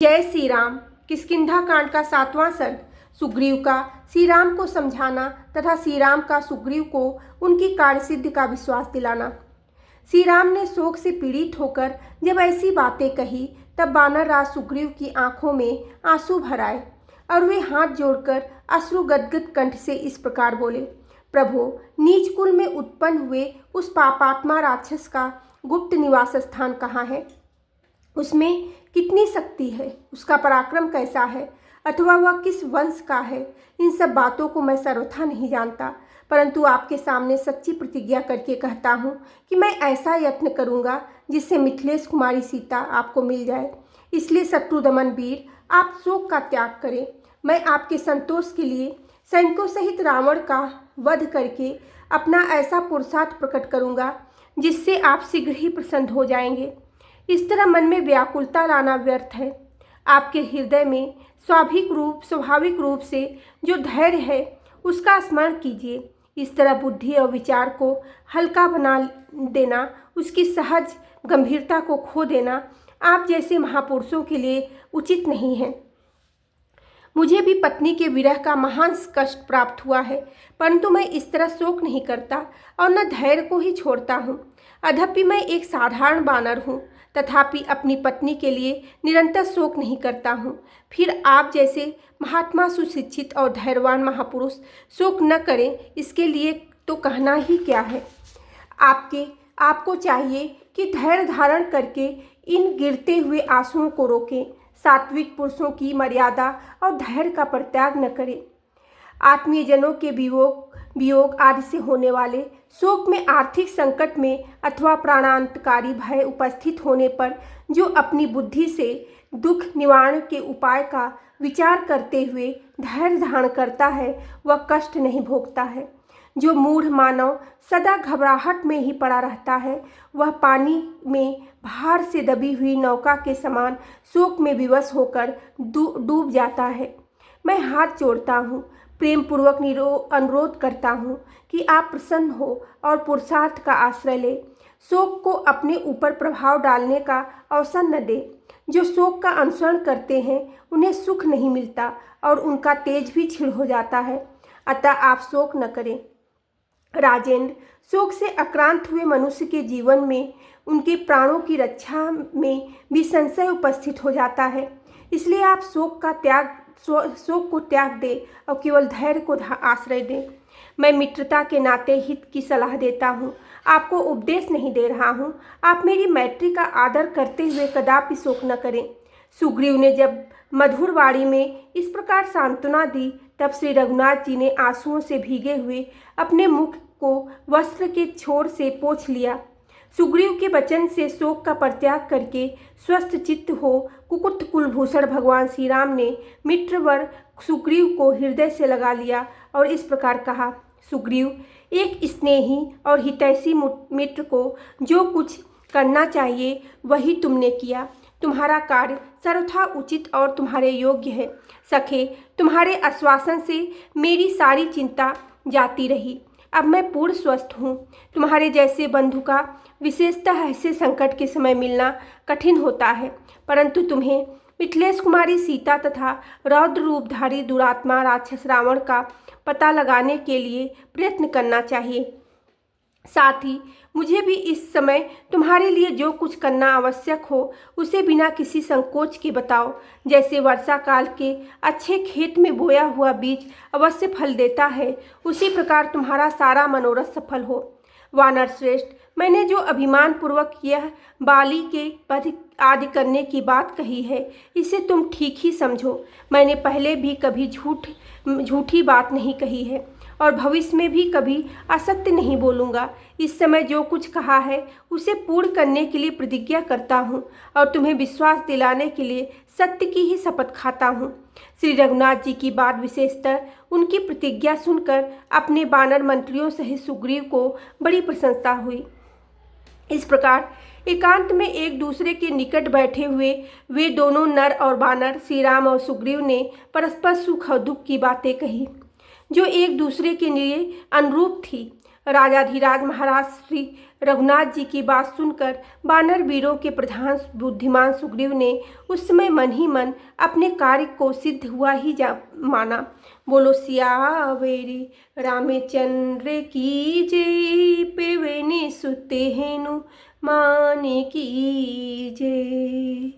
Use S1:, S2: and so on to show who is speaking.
S1: जय श्री राम। किष्किंधा कांड का 7वां सर्ग। सुग्रीव का श्री राम को समझाना तथा श्री राम का सुग्रीव को उनकी कार्यसिद्धि का विश्वास दिलाना। श्री राम ने शोक से पीड़ित होकर जब ऐसी बातें कही तब वानर राज सुग्रीव की आंखों में आंसू भर आए और वे हाथ जोड़कर अश्रु गदगद कंठ से इस प्रकार बोले, प्रभु, नीच कुल में उत्पन्न हुए उस पापात्मा राक्षस का गुप्त निवास स्थान कहाँ है? उसमें कितनी शक्ति है? उसका पराक्रम कैसा है? अथवा वह किस वंश का है? इन सब बातों को मैं सर्वथा नहीं जानता, परंतु आपके सामने सच्ची प्रतिज्ञा करके कहता हूँ कि मैं ऐसा यत्न करूँगा जिससे मिथिलेश कुमारी सीता आपको मिल जाए। इसलिए शत्रुदमन वीर, आप शोक का त्याग करें। मैं आपके संतोष के लिए सैनिकों सहित रावण का वध करके अपना ऐसा पुरुषार्थ प्रकट करूँगा जिससे आप शीघ्र ही प्रसन्न हो जाएंगे। इस तरह मन में व्याकुलता लाना व्यर्थ है। आपके हृदय में स्वाभाविक रूप से जो धैर्य है उसका स्मरण कीजिए। इस तरह बुद्धि और विचार को हल्का बना देना, उसकी सहज गंभीरता को खो देना आप जैसे महापुरुषों के लिए उचित नहीं है। मुझे भी पत्नी के विरह का महान कष्ट प्राप्त हुआ है, परंतु मैं इस तरह शोक नहीं करता और न धैर्य को ही छोड़ता हूँ। अद्यपि मैं एक साधारण वानर हूँ, तथापि अपनी पत्नी के लिए निरंतर शोक नहीं करता हूँ। फिर आप जैसे महात्मा, सुशिक्षित और धैर्यवान महापुरुष शोक न करें, इसके लिए तो कहना ही क्या है। आपको चाहिए कि धैर्य धारण करके इन गिरते हुए आंसुओं को रोकें। सात्विक पुरुषों की मर्यादा और धैर्य का परित्याग न करें। आत्मीय जनों के वियोग आदि से होने वाले शोक में, आर्थिक संकट में अथवा प्राणांतकारी भय उपस्थित होने पर जो अपनी बुद्धि से दुख निवारण के उपाय का विचार करते हुए धैर्य धारण करता है, वह कष्ट नहीं भोगता है। जो मूढ़ मानव सदा घबराहट में ही पड़ा रहता है, वह पानी में भार से दबी हुई नौका के समान शोक में विवश होकर डूब जाता है। मैं हाथ जोड़ता हूँ, प्रेम पूर्वक अनुरोध करता हूँ कि आप प्रसन्न हो और पुरुषार्थ का आश्रय ले। शोक को अपने ऊपर प्रभाव डालने का अवसर न दे। जो शोक का अनुसरण करते हैं उन्हें सुख नहीं मिलता और उनका तेज भी क्षीण हो जाता है। अतः आप शोक न करें। राजेंद्र, शोक से आक्रांत हुए मनुष्य के जीवन में उनके प्राणों की रक्षा में भी संशय उपस्थित हो जाता है। इसलिए आप शोक को त्याग दे और केवल धैर्य को आश्रय दें। मैं मित्रता के नाते हित की सलाह देता हूँ, आपको उपदेश नहीं दे रहा हूँ। आप मेरी मैत्री का आदर करते हुए कदापि शोक न करें। सुग्रीव ने जब मधुर वाणी में इस प्रकार सांत्वना दी तब श्री रघुनाथ जी ने आंसुओं से भीगे हुए अपने मुख को वस्त्र के छोर से पोंछ लिया। सुग्रीव के वचन से शोक का परित्याग करके स्वस्थ चित्त हो कुकुट कुलभूषण भगवान श्री राम ने मित्रवर सुग्रीव को हृदय से लगा लिया और इस प्रकार कहा, सुग्रीव, एक स्नेही और हितैषी मित्र को जो कुछ करना चाहिए वही तुमने किया। तुम्हारा कार्य सर्वथा उचित और तुम्हारे योग्य है। सखे, तुम्हारे आश्वासन से मेरी सारी चिंता जाती रही। अब मैं पूर्ण स्वस्थ हूँ। तुम्हारे जैसे बंधु का विशेषतः ऐसे संकट के समय मिलना कठिन होता है, परंतु तुम्हें मिथिलेश कुमारी सीता तथा रौद्र रूपधारी दुरात्मा राक्षस रावण का पता लगाने के लिए प्रयत्न करना चाहिए। साथ ही मुझे भी इस समय तुम्हारे लिए जो कुछ करना आवश्यक हो उसे बिना किसी संकोच के बताओ। जैसे वर्षा काल के अच्छे खेत में बोया हुआ बीज अवश्य फल देता है, उसी प्रकार तुम्हारा सारा मनोरथ सफल हो। वानर श्रेष्ठ, मैंने जो अभिमान पूर्वक यह बाली के वध आदि करने की बात कही है, इसे तुम ठीक ही समझो। मैंने पहले भी कभी झूठी बात नहीं कही है और भविष्य में भी कभी असत्य नहीं बोलूँगा। इस समय जो कुछ कहा है उसे पूर्ण करने के लिए प्रतिज्ञा करता हूँ और तुम्हें विश्वास दिलाने के लिए सत्य की ही शपथ खाता हूँ। श्री रघुनाथ जी की बात, विशेषतर उनकी प्रतिज्ञा सुनकर अपने वानर मंत्रियों सहित सुग्रीव को बड़ी प्रशंसा हुई। इस प्रकार एकांत में एक दूसरे के निकट बैठे हुए वे दोनों नर और वानर श्री राम और सुग्रीव ने परस्पर सुख और दुख की बातें कही जो एक दूसरे के लिए अनुरूप थी। राजाधिराज महाराज श्री रघुनाथ जी की बात सुनकर वानर वीरों के प्रधान बुद्धिमान सुग्रीव ने उस समय मन ही मन अपने कार्य को सिद्ध हुआ ही जा माना। बोलो सियावेरी रामचंद्र की जय, पवन सुत हेनु माने की जय।